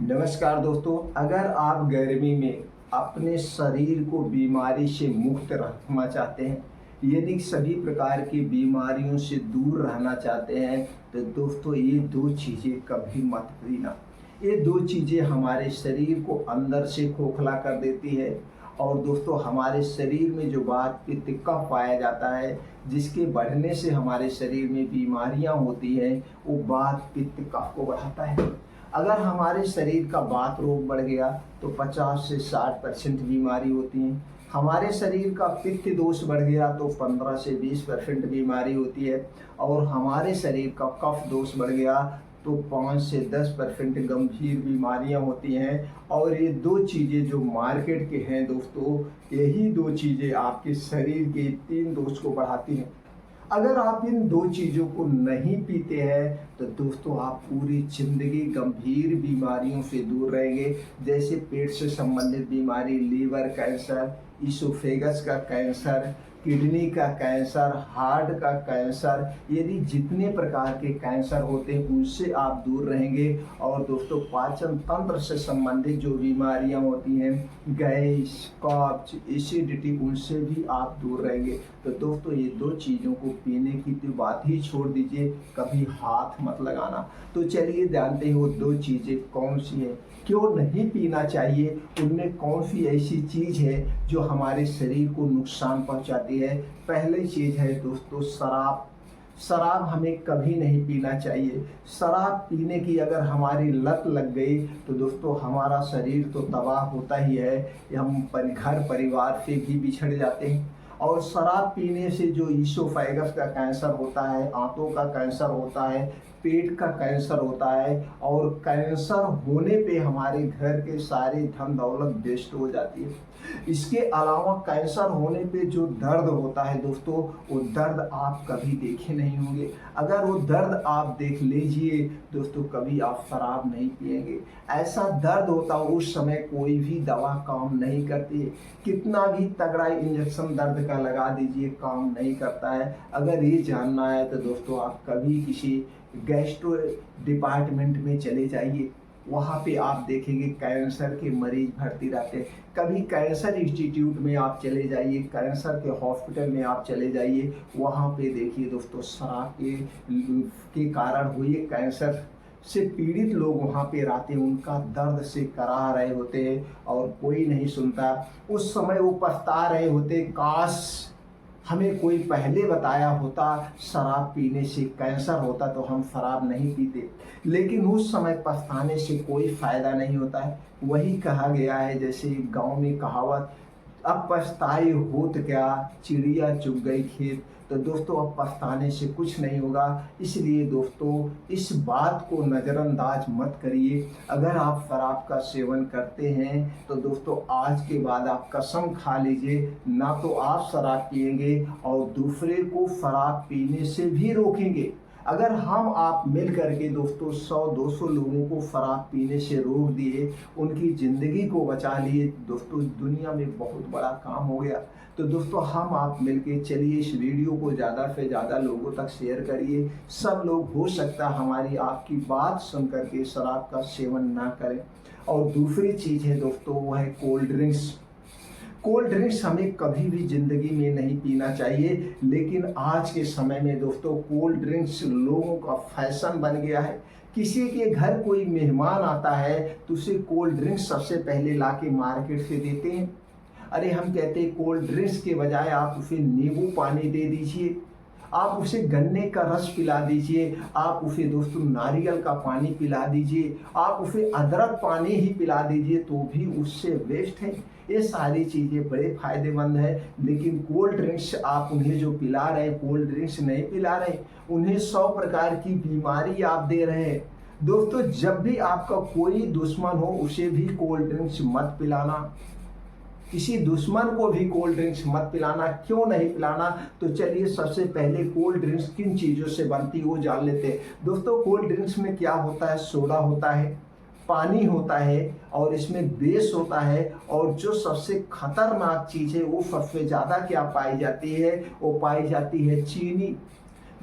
नमस्कार दोस्तों, अगर आप गर्मी में अपने शरीर को बीमारी से मुक्त रखना चाहते हैं, यदि सभी प्रकार की बीमारियों से दूर रहना चाहते हैं, तो दोस्तों ये दो चीज़ें कभी मत पीना। ये दो चीज़ें हमारे शरीर को अंदर से खोखला कर देती है और दोस्तों हमारे शरीर में जो वात पित्त कफ पाया जाता है, जिसके बढ़ने से हमारे शरीर में बीमारियां होती हैं, वो वात पित्त कफ को बढ़ाता है। अगर हमारे शरीर का वात रोग बढ़ गया तो 50 से 60% बीमारी होती है। हमारे शरीर का पित्त दोष बढ़ गया तो 15 से 20% बीमारी होती है और हमारे शरीर का कफ दोष बढ़ गया तो 5 से 10% गंभीर बीमारियां होती हैं। और ये दो चीज़ें जो मार्केट के हैं दोस्तों, यही दो चीज़ें आपके शरीर के 3 दोष को बढ़ाती हैं। अगर आप इन दो चीज़ों को नहीं पीते हैं तो दोस्तों आप पूरी जिंदगी गंभीर बीमारियों से दूर रहेंगे, जैसे पेट से संबंधित बीमारी, लीवर कैंसर, इसोफेगस का कैंसर, किडनी का कैंसर, हार्ट का कैंसर। यदि जितने प्रकार के कैंसर होते हैं उनसे आप दूर रहेंगे। और दोस्तों पाचन तंत्र से संबंधित जो बीमारियां होती हैं, गैस, कब्ज, एसिडिटी, उनसे भी आप दूर रहेंगे। तो दोस्तों ये दो चीज़ों को पीने की तो बात ही छोड़ दीजिए, कभी हाथ मत लगाना। तो चलिए जानते हैं वो दो चीज़ें कौन सी है, क्यों नहीं पीना चाहिए, उनमें कौन सी ऐसी चीज़ है जो हमारे शरीर को नुकसान पहुंचाती है। पहली चीज़ है दोस्तों शराब। शराब हमें कभी नहीं पीना चाहिए। शराब पीने की अगर हमारी लत लग गई तो दोस्तों हमारा शरीर तो तबाह होता ही है, हम घर परिवार से भी बिछड़ जाते हैं। और शराब पीने से जो ईसोफेगस का कैंसर होता है, आंतों का कैंसर होता है, पेट का कैंसर होता है और कैंसर होने पे हमारे घर के सारे धन दौलत वेस्ट हो जाती है। इसके अलावा कैंसर होने पे जो दर्द होता है दोस्तों, वो दर्द आप कभी देखे नहीं होंगे। अगर वो दर्द आप देख लीजिए दोस्तों, कभी आप शराब नहीं पिएंगे। ऐसा दर्द होता है उस समय कोई भी दवा काम नहीं करती है, कितना भी तगड़ा इंजेक्शन दर्द का लगा दीजिए काम नहीं करता है। अगर ये जानना है तो दोस्तों आप कभी किसी गैस्ट्रो डिपार्टमेंट में चले जाइए, वहाँ पे आप देखेंगे कैंसर के मरीज भर्ती रहते हैं। कभी कैंसर इंस्टीट्यूट में आप चले जाइए, कैंसर के हॉस्पिटल में आप चले जाइए, वहाँ पे देखिए दोस्तों शराब के कारण हुए कैंसर से पीड़ित लोग वहाँ पे रहते हैं, उनका दर्द से करा रहे होते हैं और कोई नहीं सुनता। उस समय वो पछता रहे होते, काश हमें कोई पहले बताया होता शराब पीने से कैंसर होता तो हम शराब नहीं पीते। लेकिन उस समय पछताने से कोई फायदा नहीं होता है। वही कहा गया है, जैसे गांव में कहावत, अब पछताए होत क्या, चिड़िया चुग गई खेत। तो दोस्तों अब पछताने से कुछ नहीं होगा। इसलिए दोस्तों इस बात को नज़रअंदाज मत करिए। अगर आप शराब का सेवन करते हैं तो दोस्तों आज के बाद आप कसम खा लीजिए, ना तो आप शराब पिएंगे और दूसरे को शराब पीने से भी रोकेंगे। अगर हम आप मिल करके दोस्तों 100-200 लोगों को शराब पीने से रोक दिए, उनकी ज़िंदगी को बचा लिए, दोस्तों दुनिया में बहुत बड़ा काम हो गया। तो दोस्तों हम आप मिलके चलिए इस वीडियो को ज़्यादा से ज़्यादा लोगों तक शेयर करिए। सब लोग हो सकता हमारी आपकी बात सुन करके शराब का सेवन ना करें। और दूसरी चीज़ है दोस्तों, वो है कोल्ड ड्रिंक्स। कोल्ड ड्रिंक्स हमें कभी भी ज़िंदगी में नहीं पीना चाहिए, लेकिन आज के समय में दोस्तों कोल्ड ड्रिंक्स लोगों का फैशन बन गया है। किसी के घर कोई मेहमान आता है तो उसे कोल्ड ड्रिंक्स सबसे पहले ला के मार्केट से देते हैं। अरे हम कहते हैं कोल्ड ड्रिंक्स के बजाय आप उसे नींबू पानी दे दीजिए, आप उसे गन्ने का रस पिला दीजिए, आप उसे दोस्तों नारियल का पानी पिला दीजिए, आप उसे अदरक पानी ही पिला दीजिए, तो भी उससे बेस्ट है। ये सारी चीज़ें बड़े फायदेमंद है। लेकिन कोल्ड ड्रिंक्स आप उन्हें जो पिला रहे हैं, कोल्ड ड्रिंक्स नहीं पिला रहे, उन्हें 100 प्रकार की बीमारी आप दे रहे हैं। दोस्तों जब भी आपका कोई दुश्मन हो उसे भी कोल्ड ड्रिंक्स मत पिलाना, किसी दुश्मन को भी कोल्ड ड्रिंक्स मत पिलाना। क्यों नहीं पिलाना? तो चलिए सबसे पहले कोल्ड ड्रिंक्स किन चीज़ों से बनती है वो जान लेते हैं। दोस्तों कोल्ड ड्रिंक्स में क्या होता है, सोडा होता है, पानी होता है और इसमें बेस होता है। और जो सबसे खतरनाक चीज़ है वो सबसे ज़्यादा क्या पाई जाती है, वो पाई जाती है चीनी।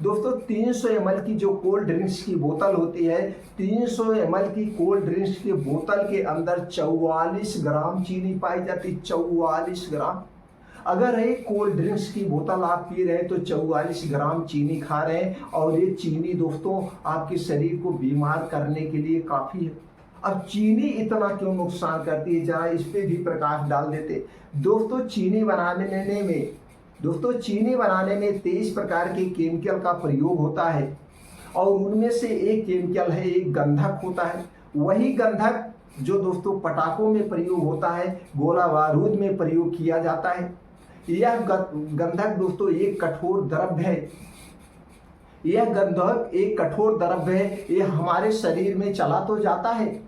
दोस्तों 300 ml की जो कोल्ड ड्रिंक्स की बोतल होती है, 300 ml की कोल्ड ड्रिंक्स की बोतल के अंदर 44 ग्राम चीनी पाई जाती, 44 ग्राम। अगर एक कोल्ड ड्रिंक्स की बोतल आप पी रहे हैं तो 44 ग्राम चीनी खा रहे हैं, और ये चीनी दोस्तों आपके शरीर को बीमार करने के लिए काफ़ी है। अब चीनी इतना क्यों नुकसान करती है, जरा इस पे भी प्रकाश डाल देते। दोस्तों चीनी बनाने में 23 प्रकार के केमिकल का प्रयोग होता है, और उनमें से एक केमिकल है, एक गंधक होता है। वही गंधक जो दोस्तों पटाखों में प्रयोग होता है, गोला बारूद में प्रयोग किया जाता है। यह गंधक दोस्तों एक कठोर द्रव्य है। यह गंधक एक कठोर द्रव्य है। यह हमारे शरीर में चला तो जाता है,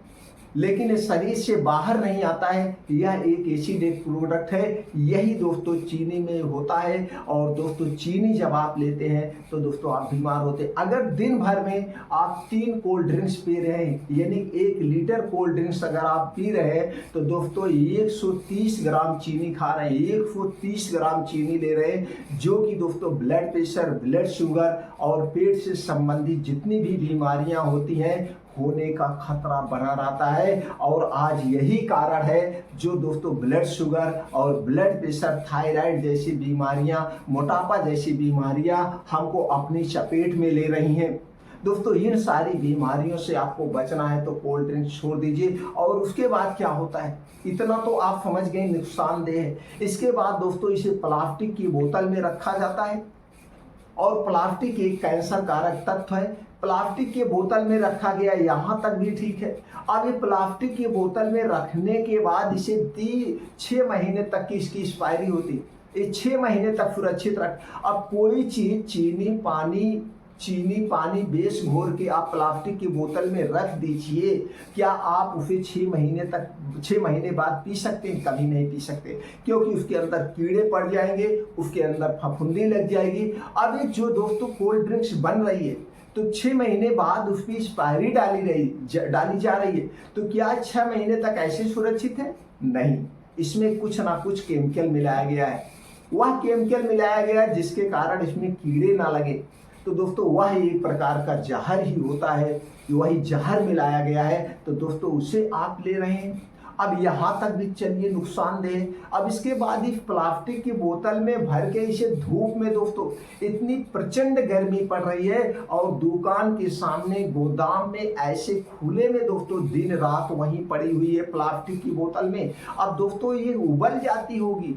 लेकिन इस शरीर से बाहर नहीं आता है। यह एक एसिडिक प्रोडक्ट है। यही दोस्तों चीनी में होता है, और दोस्तों चीनी जब आप लेते हैं तो दोस्तों आप बीमार होते हैं। अगर दिन भर में आप 3 कोल्ड ड्रिंक्स पी रहे हैं, यानी 1 लीटर कोल्ड ड्रिंक्स अगर आप पी रहे हैं, तो दोस्तों 130 ग्राम चीनी खा रहे हैं, 130 ग्राम चीनी ले रहे हैं, जो कि दोस्तों ब्लड प्रेशर, ब्लड शुगर और पेट से संबंधित जितनी भी बीमारियां होती हैं होने का खतरा बना रहता है। और आज यही कारण है जो दोस्तों ब्लड शुगर और ब्लड प्रेशर, थायराइड जैसी बीमारियां, मोटापा जैसी बीमारियां हमको अपनी चपेट में ले रही हैं। दोस्तों इन सारी बीमारियों से आपको बचना है तो कोल्ड ड्रिंक छोड़ दीजिए। और उसके बाद क्या होता है, इतना तो आप समझ गए नुकसानदेह है। इसके बाद दोस्तों इसे प्लास्टिक की बोतल में रखा जाता है, और प्लास्टिक एक कैंसर कारक तत्व है। प्लास्टिक के बोतल में रखा गया, यहाँ तक भी ठीक है। अब ये प्लास्टिक की बोतल में रखने के बाद इसे 6 महीने तक की इसकी एक्सपायरी होती है। ये 6 महीने तक सुरक्षित रख। अब कोई चीज चीनी पानी बेस घोर के आप प्लास्टिक की बोतल में रख दीजिए, क्या आप उसे 6 महीने बाद पी सकते हैं? कभी नहीं पी सकते, क्योंकि उसके अंदर कीड़े पड़ जाएंगे, उसके अंदर फफूंदी लग जाएगी। अब ये जो दोस्तों कोल्ड ड्रिंक्स बन रही है, तो 6 महीने बाद उसकी एक्सपायरी डाली जा रही है, तो क्या 6 महीने तक ऐसे सुरक्षित है? नहीं, इसमें कुछ ना कुछ केमिकल मिलाया गया है। वह केमिकल मिलाया गया जिसके कारण इसमें कीड़े ना लगे। तो दोस्तों वह एक प्रकार का जहर ही होता है, वही जहर मिलाया गया है, तो दोस्तों उसे आप ले रहे हैं। अब यहाँ तक भी चलिए नुकसानदेह। अब इसके बाद इस प्लास्टिक की बोतल में भर के इसे धूप में, दोस्तों इतनी प्रचंड गर्मी पड़ रही है, और दुकान के सामने गोदाम में ऐसे खुले में दोस्तों दिन रात वहीं पड़ी हुई है प्लास्टिक की बोतल में। अब दोस्तों ये उबल जाती होगी।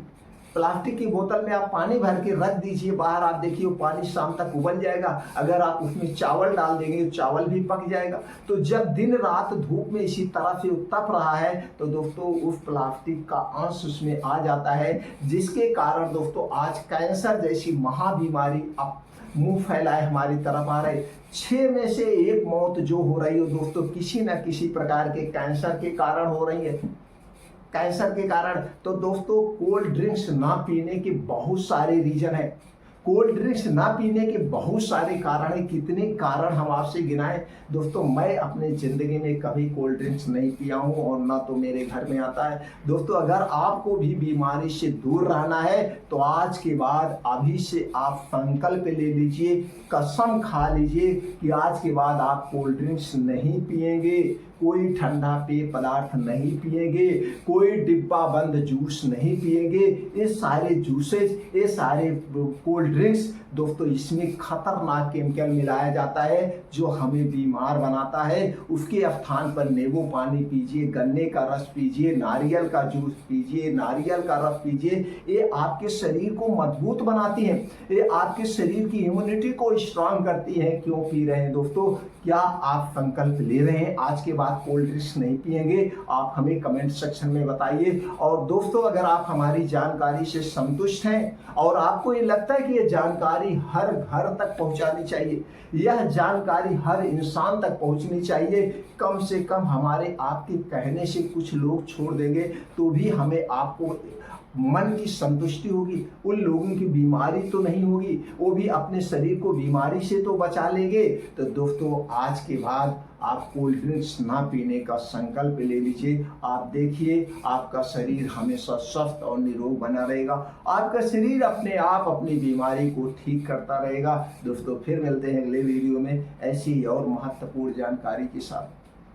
प्लास्टिक की बोतल में आप पानी भर के रख दीजिए बाहर, आप देखिए वो पानी शाम तक उबल जाएगा। अगर आप उसमें चावल डाल देंगे तो चावल भी पक जाएगा। तो जब दिन रात धूप में इसी तरह से तप रहा है, तो दोस्तों उस प्लास्टिक का अंश उसमें आ जाता है, जिसके कारण दोस्तों आज कैंसर जैसी महाबीमारी अब मुंह फैलाए हमारी तरफ आ रही। 6 में से 1 मौत जो हो रही हो दोस्तों किसी न किसी प्रकार के कैंसर के कारण हो रही है। कैंसर के कारण तो दोस्तों कोल्ड ड्रिंक्स ना पीने के बहुत सारे रीजन है। कोल्ड ड्रिंक्स ना पीने के बहुत सारे कारण हैं। कितने कारण हम आपसे गिनाएं दोस्तों। मैं अपने ज़िंदगी में कभी कोल्ड ड्रिंक्स नहीं पिया हूं, और ना तो मेरे घर में आता है। दोस्तों अगर आपको भी बीमारी से दूर रहना है तो आज के बाद अभी से आप संकल्प ले लीजिए, कसम खा लीजिए कि आज के बाद आप कोल्ड ड्रिंक्स नहीं पिएंगे, कोई ठंडा पेय पदार्थ नहीं पिएंगे, कोई डिब्बा बंद जूस नहीं पिएंगे। ये सारे जूसेज, ये सारे कोल्ड ड्रिंक्स दोस्तों इसमें खतरनाक केमिकल मिलाया जाता है जो हमें बीमार बनाता है। उसके स्थान पर नींबू पानी पीजिए, गन्ने का रस पीजिए, नारियल का जूस पीजिए, नारियल का रस पीजिए। ये आपके शरीर को मजबूत बनाती है, ये आपके शरीर की इम्यूनिटी को स्ट्रांग करती है। क्यों पी रहे हैं दोस्तों? क्या आप संकल्प ले रहे हैं आज के बाद कोल्ड ड्रिंक्स नहीं पिएंगे? आप हमें कमेंट सेक्शन में बताइए। और दोस्तों अगर आप हमारी जानकारी से संतुष्ट हैं और आपको ये लगता है कि ये जानकारी हर घर तक पहुंचानी चाहिए, यह जानकारी हर इंसान तक पहुंचनी चाहिए, कम से कम हमारे आपके कहने से कुछ लोग छोड़ देंगे तो भी हमें आपको मन की संतुष्टि होगी, उन लोगों की बीमारी तो नहीं होगी, वो भी अपने शरीर को बीमारी से तो बचा लेंगे। तो दोस्तों आज के बाद आप कोल्ड ड्रिंक्स ना पीने का संकल्प ले लीजिए। आप देखिए आपका शरीर हमेशा स्वस्थ और निरोग बना रहेगा, आपका शरीर अपने आप अपनी बीमारी को ठीक करता रहेगा। दोस्तों फिर मिलते हैं अगले वीडियो में ऐसी और महत्वपूर्ण जानकारी के साथ।